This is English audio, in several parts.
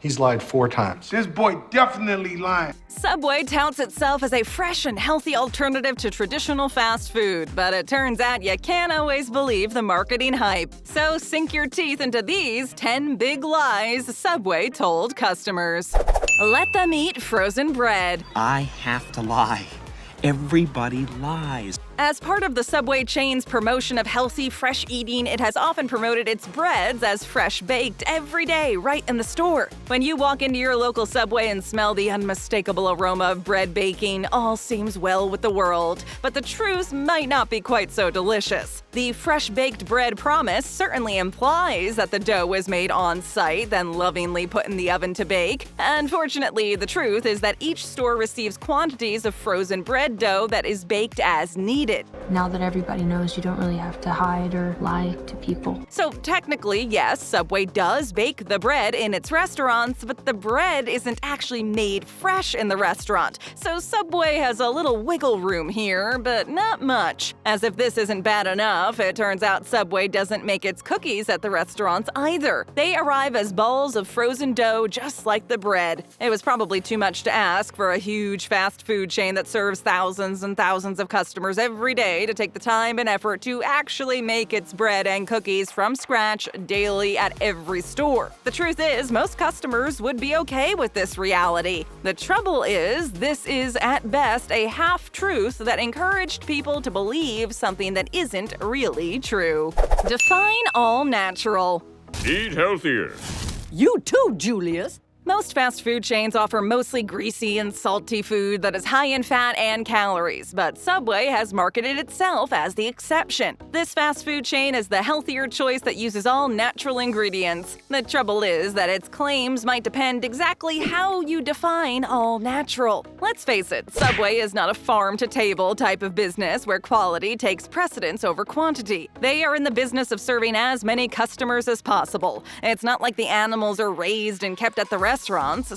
He's lied 4 times. This boy definitely lying. Subway touts itself as a fresh and healthy alternative to traditional fast food, but it turns out you can't always believe the marketing hype. So sink your teeth into these 10 big lies Subway told customers. Let them eat frozen bread. I have to lie. Everybody lies. As part of the Subway chain's promotion of healthy, fresh eating, it has often promoted its breads as fresh baked every day right in the store. When you walk into your local Subway and smell the unmistakable aroma of bread baking, all seems well with the world. But the truth might not be quite so delicious. The fresh baked bread promise certainly implies that the dough is made on site, then lovingly put in the oven to bake. Unfortunately, the truth is that each store receives quantities of frozen bread dough that is baked as needed. Now that everybody knows, you don't really have to hide or lie to people. So technically, yes, Subway does bake the bread in its restaurants, but the bread isn't actually made fresh in the restaurant. So Subway has a little wiggle room here, but not much. As if this isn't bad enough, it turns out Subway doesn't make its cookies at the restaurants either. They arrive as balls of frozen dough just like the bread. It was probably too much to ask for a huge fast food chain that serves thousands and thousands of customers every day to take the time and effort to actually make its bread and cookies from scratch daily at every store. The truth is, most customers would be okay with this reality. The trouble is, this is at best a half-truth that encouraged people to believe something that isn't really true. Define all natural. Eat healthier. You too, Julius. Most fast food chains offer mostly greasy and salty food that is high in fat and calories, but Subway has marketed itself as the exception. This fast food chain is the healthier choice that uses all natural ingredients. The trouble is that its claims might depend exactly how you define all natural. Let's face it, Subway is not a farm-to-table type of business where quality takes precedence over quantity. They are in the business of serving as many customers as possible. It's not like the animals are raised and kept at the restaurants,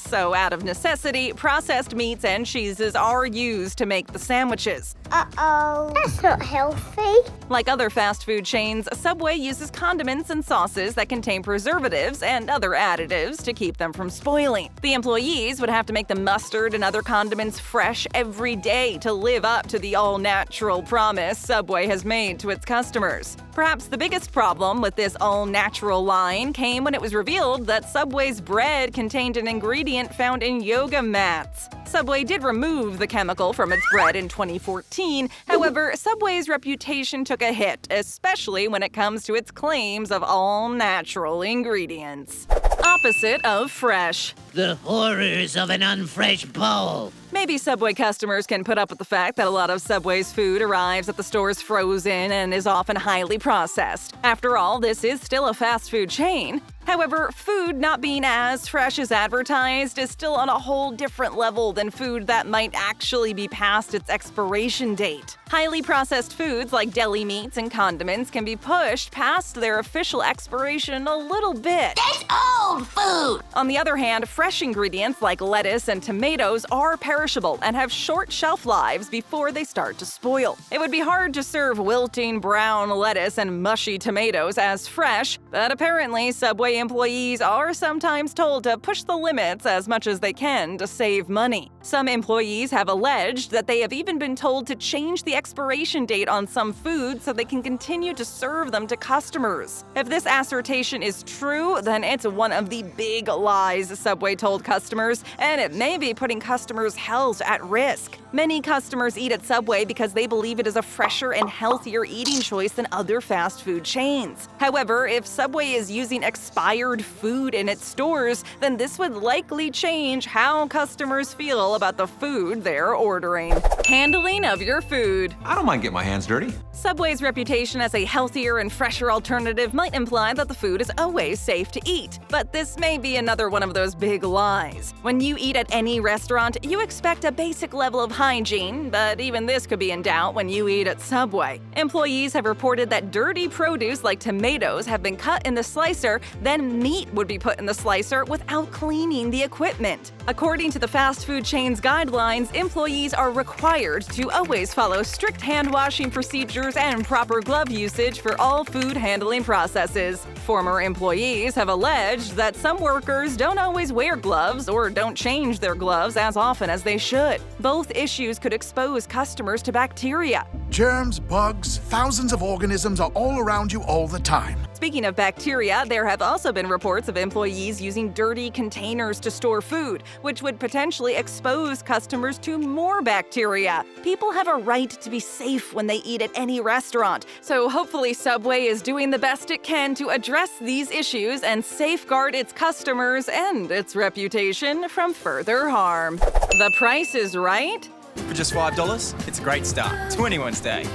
so out of necessity, processed meats and cheeses are used to make the sandwiches. Uh-oh. That's not healthy. Like other fast food chains, Subway uses condiments and sauces that contain preservatives and other additives to keep them from spoiling. The employees would have to make the mustard and other condiments fresh every day to live up to the all-natural promise Subway has made to its customers. Perhaps the biggest problem with this all-natural line came when it was revealed that Subway's bread contained an ingredient found in yoga mats. Subway did remove the chemical from its bread in 2014. However, Subway's reputation took a hit, especially when it comes to its claims of all-natural ingredients. Opposite of fresh. The horrors of an unfresh bowl. Maybe Subway customers can put up with the fact that a lot of Subway's food arrives at the stores frozen and is often highly processed. After all, this is still a fast food chain. However, food not being as fresh as advertised is still on a whole different level than food that might actually be past its expiration date. Highly processed foods like deli meats and condiments can be pushed past their official expiration a little bit. That's old food! On the other hand, fresh ingredients like lettuce and tomatoes are perishable and have short shelf lives before they start to spoil. It would be hard to serve wilting brown lettuce and mushy tomatoes as fresh, but apparently Subway employees are sometimes told to push the limits as much as they can to save money. Some employees have alleged that they have even been told to change the expiration date on some food so they can continue to serve them to customers. If this assertion is true, then it's one of the big lies Subway told customers, and it may be putting customers' health at risk. Many customers eat at Subway because they believe it is a fresher and healthier eating choice than other fast food chains. However, if Subway is using expired food in its stores, then this would likely change how customers feel about the food they're ordering. Handling of your food. I don't mind getting my hands dirty. Subway's reputation as a healthier and fresher alternative might imply that the food is always safe to eat, but this may be another one of those big lies. When you eat at any restaurant, you expect a basic level of hygiene, but even this could be in doubt when you eat at Subway. Employees have reported that dirty produce like tomatoes have been cut in the slicer, then meat would be put in the slicer without cleaning the equipment. According to the fast food chain's guidelines, employees are required to always follow strict hand washing procedures and proper glove usage for all food handling processes. Former employees have alleged that some workers don't always wear gloves or don't change their gloves as often as they should. Both issues could expose customers to bacteria. Germs, bugs, thousands of organisms are all around you all the time. Speaking of bacteria, there have also been reports of employees using dirty containers to store food, which would potentially expose customers to more bacteria. People have a right to be safe when they eat at any restaurant, so hopefully Subway is doing the best it can to address these issues and safeguard its customers and its reputation from further harm. The Price is Right? For just $5, it's a great start to anyone's day.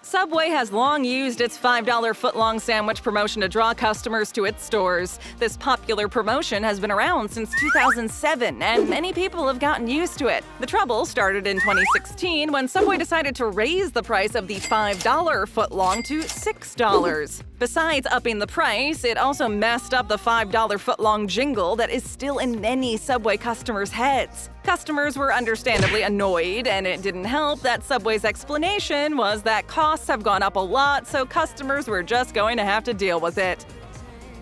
Subway has long used its $5 footlong sandwich promotion to draw customers to its stores. This popular promotion has been around since 2007, and many people have gotten used to it. The trouble started in 2016 when Subway decided to raise the price of the $5 footlong to $6. Besides upping the price, it also messed up the $5 footlong jingle that is still in many Subway customers' heads. Customers were understandably annoyed, and it didn't help that Subway's explanation was that costs have gone up a lot, so customers were just going to have to deal with it.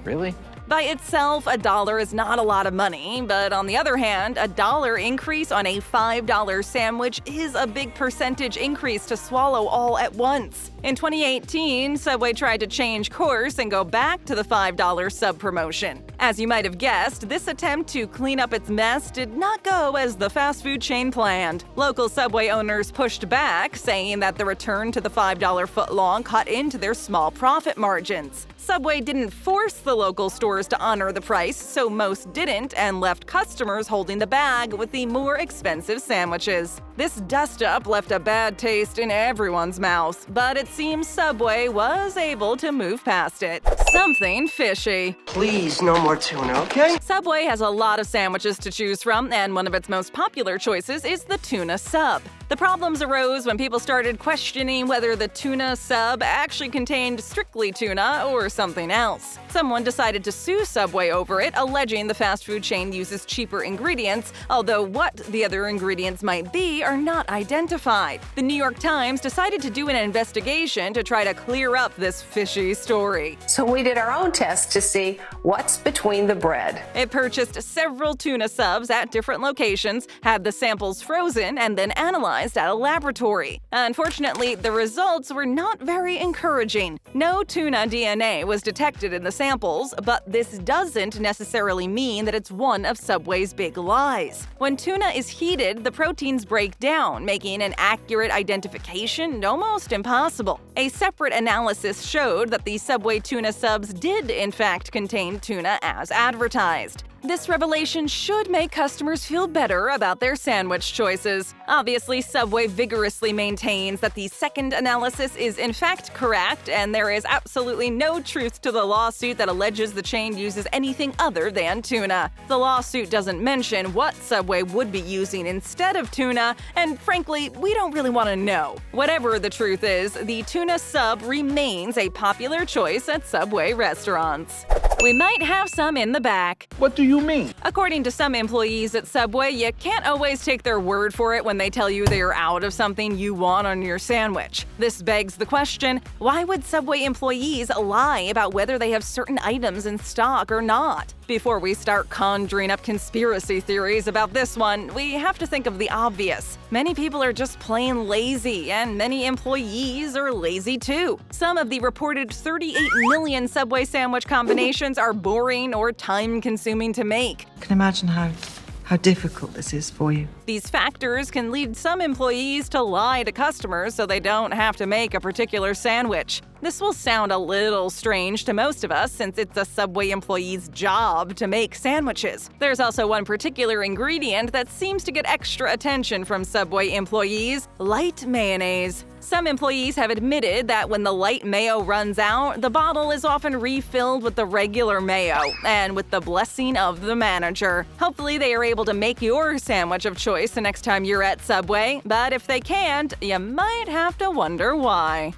Really? By itself, $1 is not a lot of money, but on the other hand, a $1 increase on a $5 sandwich is a big percentage increase to swallow all at once. In 2018, Subway tried to change course and go back to the $5 sub promotion. As you might have guessed, this attempt to clean up its mess did not go as the fast food chain planned. Local Subway owners pushed back, saying that the return to the $5 footlong cut into their small profit margins. Subway didn't force the local stores to honor the price, so most didn't and left customers holding the bag with the more expensive sandwiches. This dust-up left a bad taste in everyone's mouth, but it seems Subway was able to move past it. Something fishy. Please, no more tuna, okay? Subway has a lot of sandwiches to choose from, and one of its most popular choices is the tuna sub. The problems arose when people started questioning whether the tuna sub actually contained strictly tuna or something else. Someone decided to sue Subway over it, alleging the fast food chain uses cheaper ingredients, although what the other ingredients might be are not identified. The New York Times decided to do an investigation to try to clear up this fishy story. So we did our own test to see what's between the bread. It purchased several tuna subs at different locations, had the samples frozen, and then analyzed at a laboratory. Unfortunately, the results were not very encouraging. No tuna DNA was detected in the samples, but this doesn't necessarily mean that it's one of Subway's big lies. When tuna is heated, the proteins break down, making an accurate identification almost impossible. A separate analysis showed that the Subway tuna subs did in fact contain tuna as advertised. This revelation should make customers feel better about their sandwich choices. Obviously, Subway vigorously maintains that the second analysis is in fact correct, and there is absolutely no truth to the lawsuit that alleges the chain uses anything other than tuna. The lawsuit doesn't mention what Subway would be using instead of tuna, and frankly, we don't really want to know. Whatever the truth is, the tuna sub remains a popular choice at Subway restaurants. We might have some in the back. What do you mean? According to some employees at Subway, you can't always take their word for it when they tell you they're out of something you want on your sandwich. This begs the question, why would Subway employees lie about whether they have certain items in stock or not? Before we start conjuring up conspiracy theories about this one, we have to think of the obvious. Many people are just plain lazy, and many employees are lazy too. Some of the reported 38 million Subway sandwich combinations are boring or time-consuming to make. I can imagine how difficult this is for you. These factors can lead some employees to lie to customers so they don't have to make a particular sandwich. This will sound a little strange to most of us since it's a Subway employee's job to make sandwiches. There's also one particular ingredient that seems to get extra attention from Subway employees: light mayonnaise. Some employees have admitted that when the light mayo runs out, the bottle is often refilled with the regular mayo, and with the blessing of the manager. Hopefully they are able to make your sandwich of choice the next time you're at Subway, but if they can't, you might have to wonder why.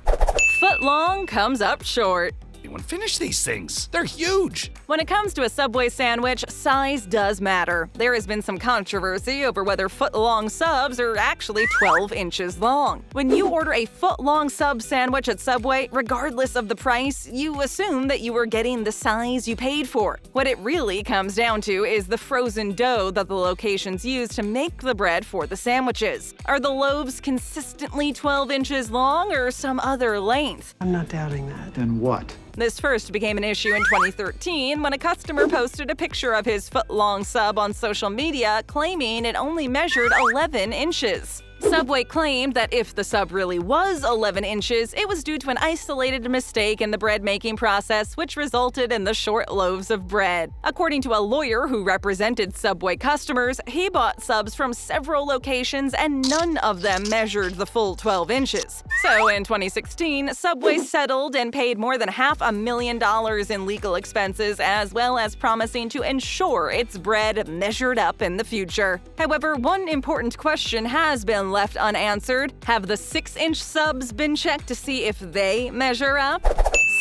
Footlong comes up short. anyone finish these things? They're huge. When it comes to a Subway sandwich, size does matter. There has been some controversy over whether foot-long subs are actually 12 inches long. When you order a foot-long sub sandwich at Subway, regardless of the price, you assume that you are getting the size you paid for. What it really comes down to is the frozen dough that the locations use to make the bread for the sandwiches. Are the loaves consistently 12 inches long or some other length? I'm not doubting that. Then what? This first became an issue in 2013 when a customer posted a picture of his foot-long sub on social media claiming it only measured 11 inches. Subway claimed that if the sub really was 11 inches, it was due to an isolated mistake in the bread-making process, which resulted in the short loaves of bread. According to a lawyer who represented Subway customers, he bought subs from several locations and none of them measured the full 12 inches. So in 2016, Subway settled and paid more than $500,000 in legal expenses, as well as promising to ensure its bread measured up in the future. However, one important question has been left unanswered. Have the 6-inch subs been checked to see if they measure up?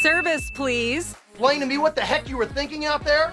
Service, please. Explain to me what the heck you were thinking out there?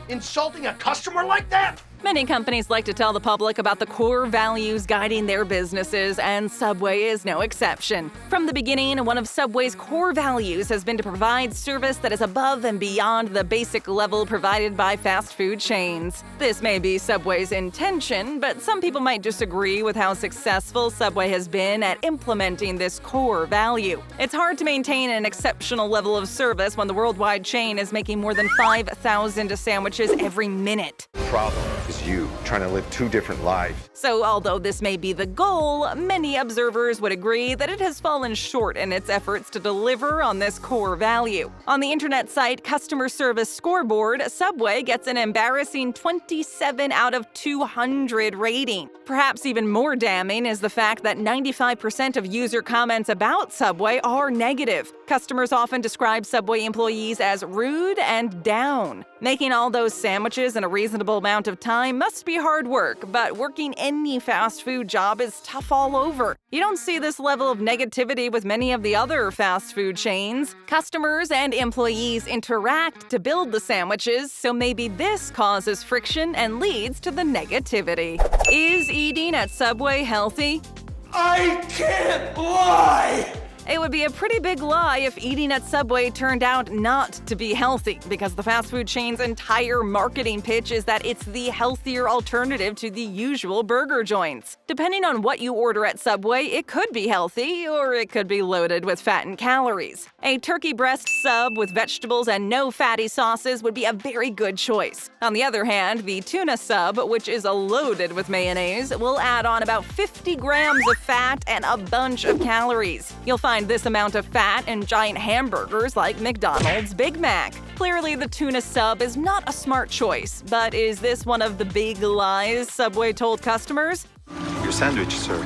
Insulting a customer like that? Many companies like to tell the public about the core values guiding their businesses, and Subway is no exception. From the beginning, one of Subway's core values has been to provide service that is above and beyond the basic level provided by fast food chains. This may be Subway's intention, but some people might disagree with how successful Subway has been at implementing this core value. It's hard to maintain an exceptional level of service when the worldwide chain is making more than 5,000 sandwiches every minute. Problem is you trying to live two different lives. So although this may be the goal, many observers would agree that it has fallen short in its efforts to deliver on this core value. On the internet site Customer Service Scoreboard, Subway gets an embarrassing 27 out of 200 rating. Perhaps even more damning is the fact that 95% of user comments about Subway are negative. Customers often describe Subway employees as rude and down. Making all those sandwiches in a reasonable amount of time must be hard work, but working any fast food job is tough all over. You don't see this level of negativity with many of the other fast food chains. Customers and employees interact to build the sandwiches, so maybe this causes friction and leads to the negativity. Is eating at Subway healthy? I can't lie! It would be a pretty big lie if eating at Subway turned out not to be healthy, because the fast food chain's entire marketing pitch is that it's the healthier alternative to the usual burger joints. Depending on what you order at Subway, it could be healthy, or it could be loaded with fat and calories. A turkey breast sub with vegetables and no fatty sauces would be a very good choice. On the other hand, the tuna sub, which is loaded with mayonnaise, will add on about 50 grams of fat and a bunch of calories. You'll find this amount of fat in giant hamburgers like McDonald's Big Mac. Clearly, the tuna sub is not a smart choice, but is this one of the big lies Subway told customers? Your sandwich, sir.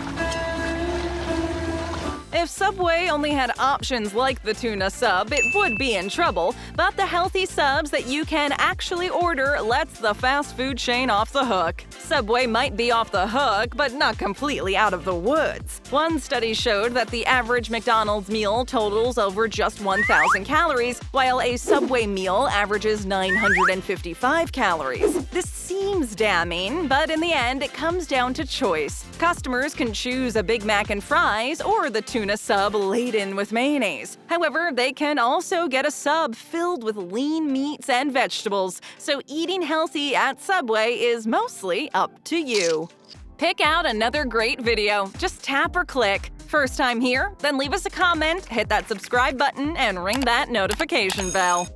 If Subway only had options like the tuna sub, it would be in trouble, but the healthy subs that you can actually order lets the fast food chain off the hook. Subway might be off the hook, but not completely out of the woods. One study showed that the average McDonald's meal totals over just 1,000 calories, while a Subway meal averages 955 calories. This seems damning, but in the end, it comes down to choice. Customers can choose a Big Mac and fries or the tuna sub laden with mayonnaise. However, they can also get a sub filled with lean meats and vegetables, so eating healthy at Subway is mostly up to you. Pick out another great video. Just tap or click. First time here? Then leave us a comment, hit that subscribe button, and ring that notification bell.